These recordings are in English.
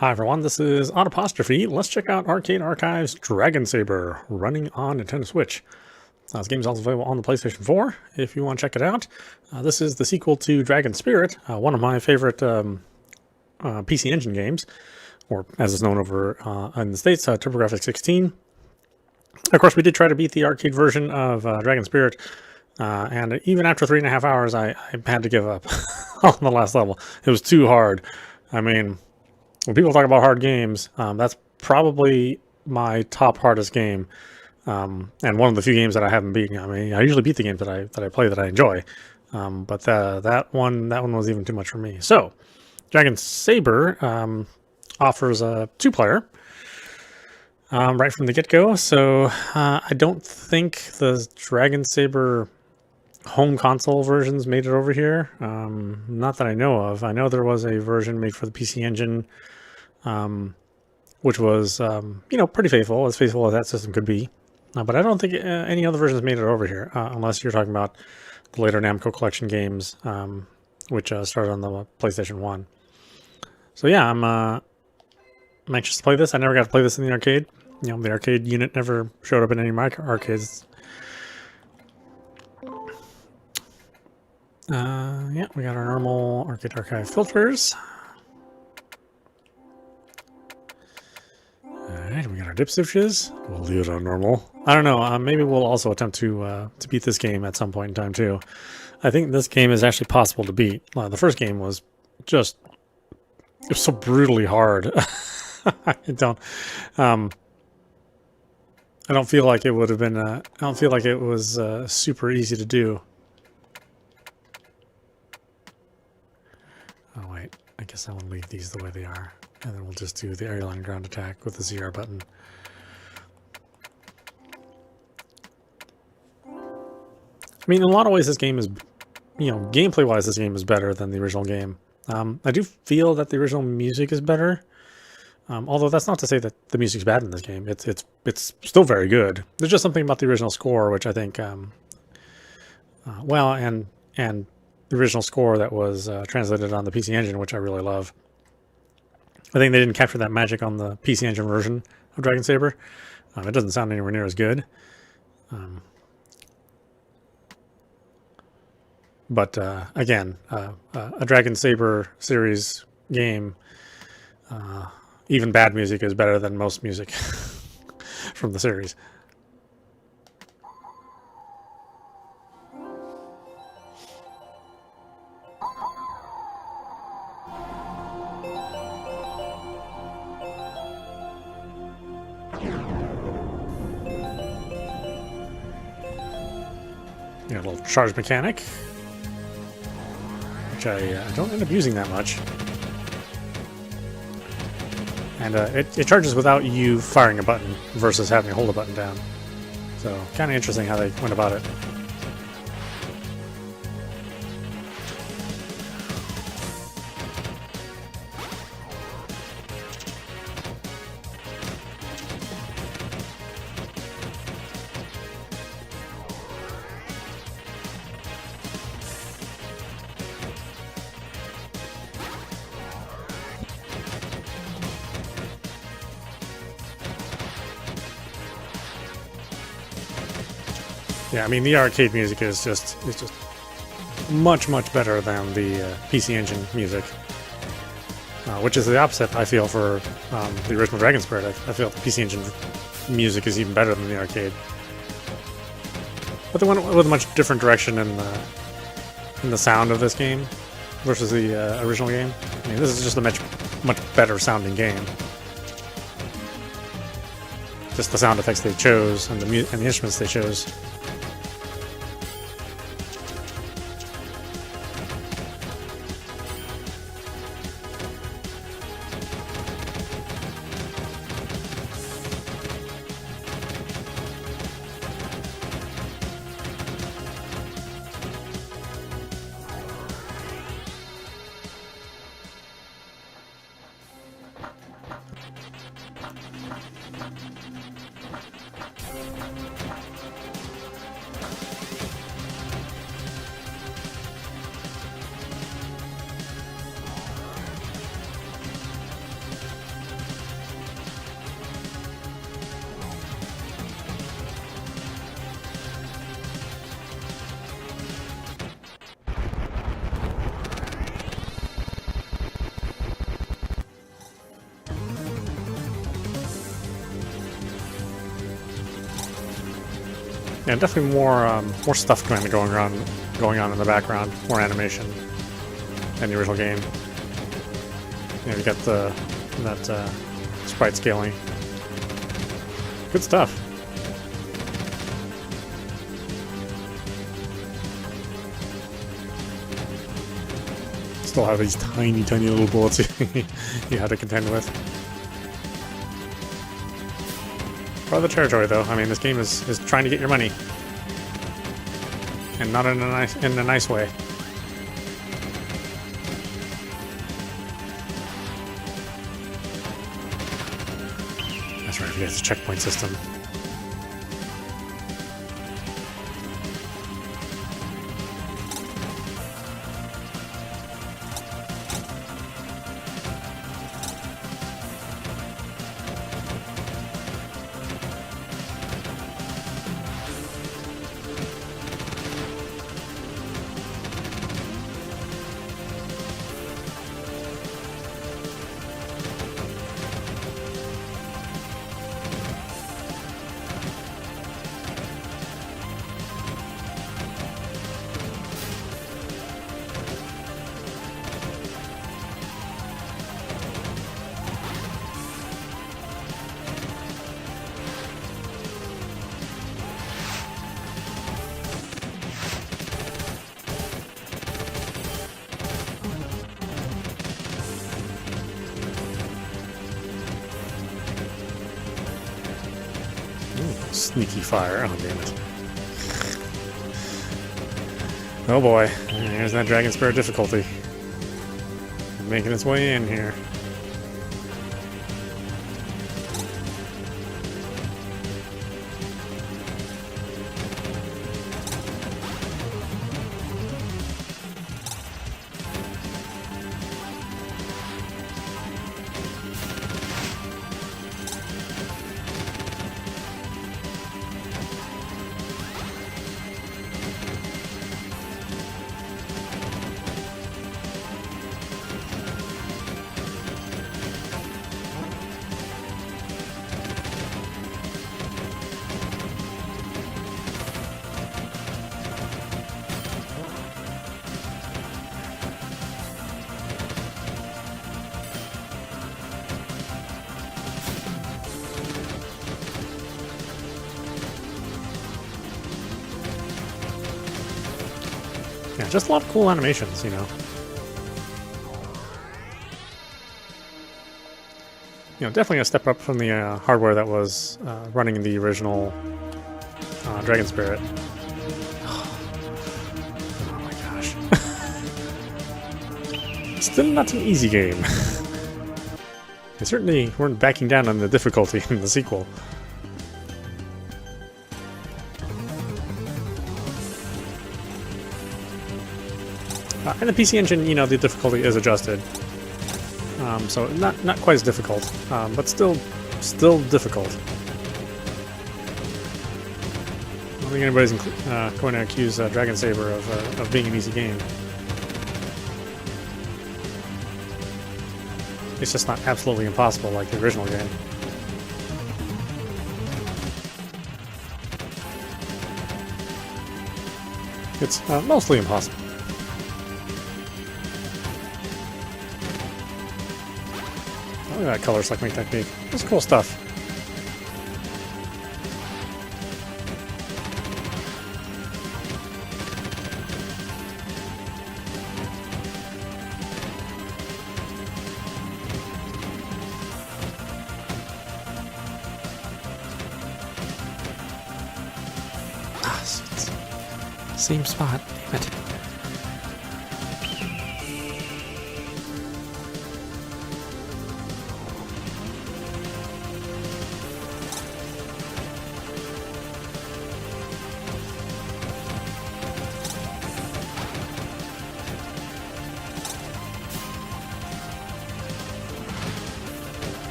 Hi everyone, this is audap. Let's check out Arcade Archive's Dragon Saber running on Nintendo Switch. This game is also available on the PlayStation 4 if you want to check it out. This is the sequel to Dragon Spirit, one of my favorite PC Engine games, or as it's known over in the States, TurboGrafx 16. Of course, we did try to beat the arcade version of Dragon Spirit, and even after 3.5 hours, I had to give up on the last level. It was too hard. I mean, when people talk about hard games, that's probably my top hardest game, and one of the few games that I haven't beaten. I mean, I usually beat the games that I play that I enjoy, but that one was even too much for me. So, Dragon Saber offers a 2-player right from the get-go. So I don't think the Dragon Saber home console versions made it over here. Not that I know of. I know there was a version made for the PC Engine, which was, pretty faithful as that system could be. But I don't think any other versions made it over here, unless you're talking about the later Namco Collection games, which started on the PlayStation 1. So yeah, I'm anxious to play this. I never got to play this in the arcade. The arcade unit never showed up in any of my arcades. Yeah, we got our normal Arcade Archive filters. Alright, we got our dip switches. We'll leave it on normal. I don't know, maybe we'll also attempt to beat this game at some point in time too. I think this game is actually possible to beat. The first game was just, it was so brutally hard. I don't feel like it would have been, I don't feel like it was super easy to do. Oh wait, I guess I want to leave these the way they are. And then we'll just do the aerial and ground attack with the ZR button. I mean, in a lot of ways this game is, gameplay-wise this game is better than the original game. I do feel that the original music is better. Although that's not to say that the music's bad in this game. It's still very good. There's just something about the original score which I think, and the original score that was translated on the PC Engine, which I really love. I think they didn't capture that magic on the PC Engine version of Dragon Saber. It doesn't sound anywhere near as good. But again, a Dragon Saber series game, even bad music is better than most music from the series. Got a little charge mechanic, which I don't end up using that much. And it charges without you firing a button versus having to hold a button down. So kind of interesting how they went about it. Yeah, I mean the arcade music is just much better than the PC Engine music, which is the opposite. I feel for the original Dragon Spirit. I feel the PC Engine music is even better than the arcade, but they went with a much different direction in the sound of this game versus the original game. I mean, this is just a much better sounding game. Just the sound effects they chose and the instruments they chose. Yeah, definitely more stuff kind of going on in the background, more animation than the original game. You know, you got that sprite scaling. Good stuff. Still have these tiny little bullets you have to contend with. Part of the territory, though. I mean, this game is trying to get your money, and not in a nice way. That's right. It's a checkpoint system. Sneaky fire. Oh, damn it. Oh boy. Here's that Dragon Spirit difficulty. Making its way in here. Yeah, just a lot of cool animations, you know. You know, definitely a step up from the hardware that was running in the original Dragon Spirit. Oh my gosh. Still not an easy game. They certainly weren't backing down on the difficulty in the sequel. And the PC Engine, you know, the difficulty is adjusted, so not quite as difficult, but still difficult. I don't think anybody's going to accuse Dragon Saber of being an easy game. It's just not absolutely impossible like the original game. It's mostly impossible. Look at that color selecting technique. That's cool stuff. Same spot, damn it.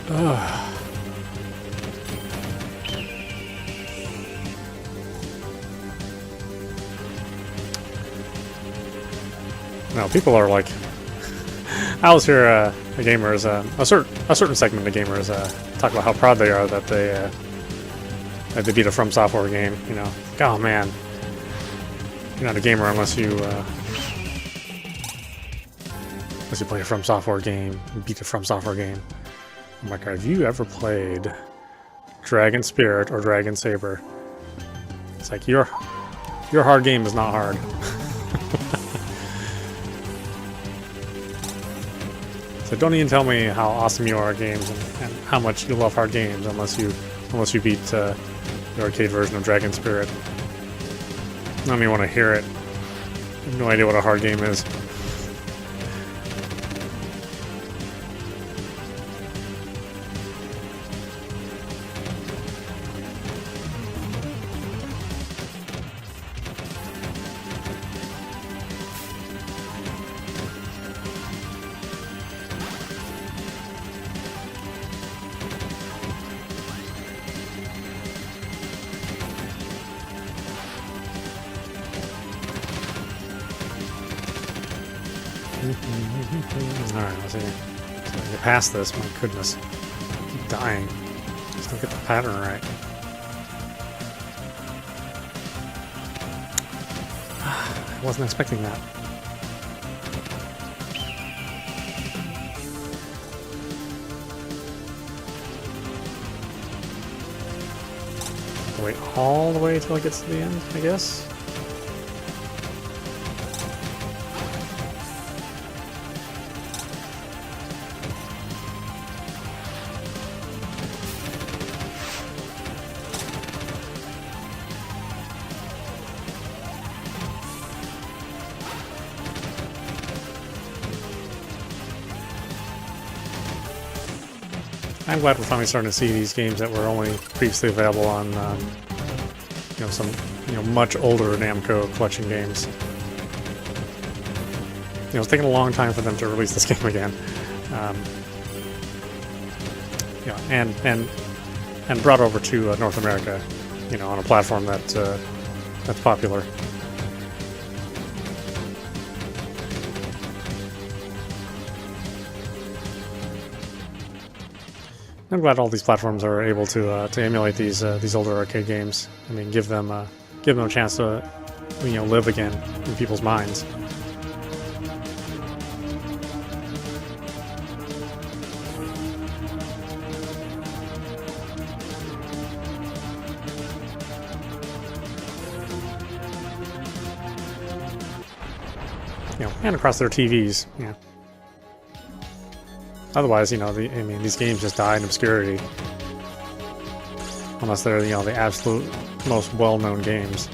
Now people are like, I was hear the gamers, a certain segment of gamers talk about how proud they are that they beat a From Software game. You know, like, oh man, you're not a gamer unless you play a From Software game, beat a From Software game. I'm like, have you ever played Dragon Spirit or Dragon Saber? It's like your hard game is not hard. So don't even tell me how awesome you are at games and how much you love hard games unless you beat the arcade version of Dragon Spirit. I don't even want to hear it. I have no idea what a hard game is. Alright, let's see. So I get past this, my goodness. I keep dying. Just don't get the pattern right. I wasn't expecting that. Wait all the way till it gets to the end, I guess? I'm glad we're finally starting to see these games that were only previously available on, you know, some, much older Namco collection games. You know, it's taken a long time for them to release this game again. You know, and brought over to North America, you know, on a platform that's popular. I'm glad all these platforms are able to emulate these older arcade games. I mean, give them a chance to, you know, live again in people's minds. You know, and across their TVs. Yeah. Otherwise, you know, these games just die in obscurity. Unless they're, you know, the absolute most well-known games.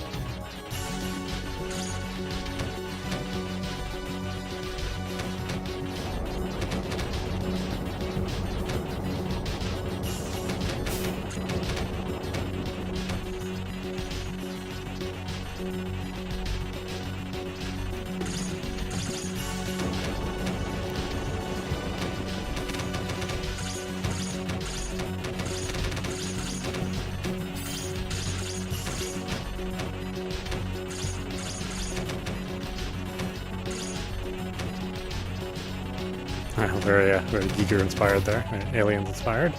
Very Giger inspired there, Aliens inspired.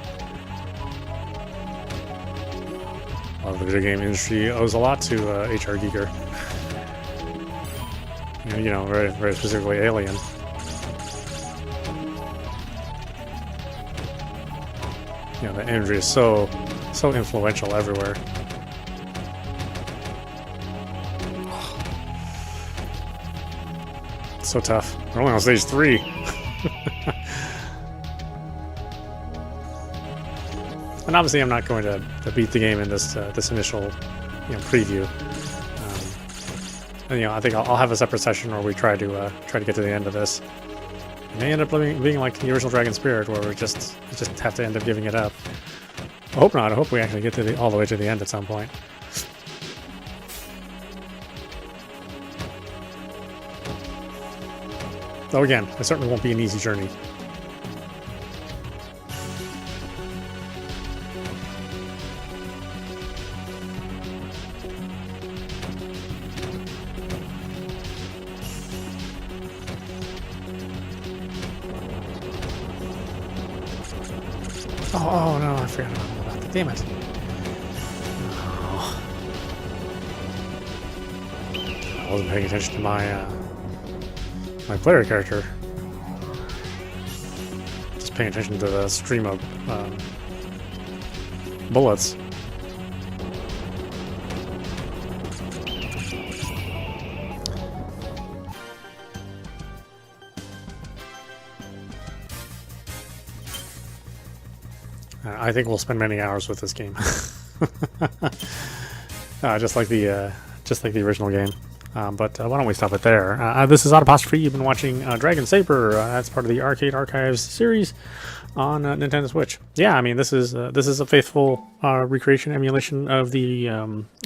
Well, the video game industry owes a lot to H.R. Giger. You know, very specifically Alien. You know, the imagery is so influential everywhere. It's so tough. We're only on stage 3. And obviously, I'm not going to beat the game in this initial, you know, preview. And, you know, I think I'll have a separate session where we try to get to the end of this. It may end up being like the original Dragon Spirit, where we just have to end up giving it up. I hope not. I hope we actually get to all the way to the end at some point. Though again, it certainly won't be an easy journey. Oh no, I forgot about that. Damn it. Oh. I wasn't paying attention to my my player character. Just paying attention to the stream of bullets. I think we'll spend many hours with this game, just like the original game. But why don't we stop it there? This is Audapostrophe. You've been watching Dragon Saber. That's part of the Arcade Archives series on Nintendo Switch. Yeah, I mean this is a faithful recreation emulation of the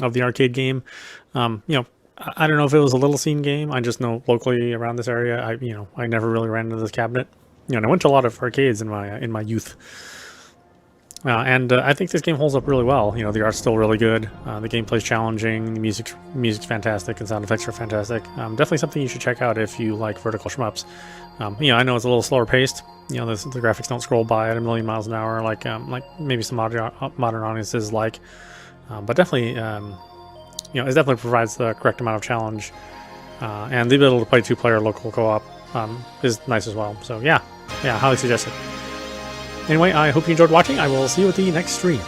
arcade game. You know, I don't know if it was a little scene game. I just know locally around this area, I never really ran into this cabinet. You know, and I went to a lot of arcades in my youth. And I think this game holds up really well. You know, the art's still really good. The gameplay's challenging. The music's fantastic, and sound effects are fantastic. Definitely something you should check out if you like vertical shmups. You know, I know it's a little slower paced. You know, the graphics don't scroll by at a million miles an hour like maybe some modern audiences like. But definitely, you know, it definitely provides the correct amount of challenge. And the ability to play 2-player local co-op is nice as well. So yeah, highly suggested. Anyway, I hope you enjoyed watching. I will see you at the next stream.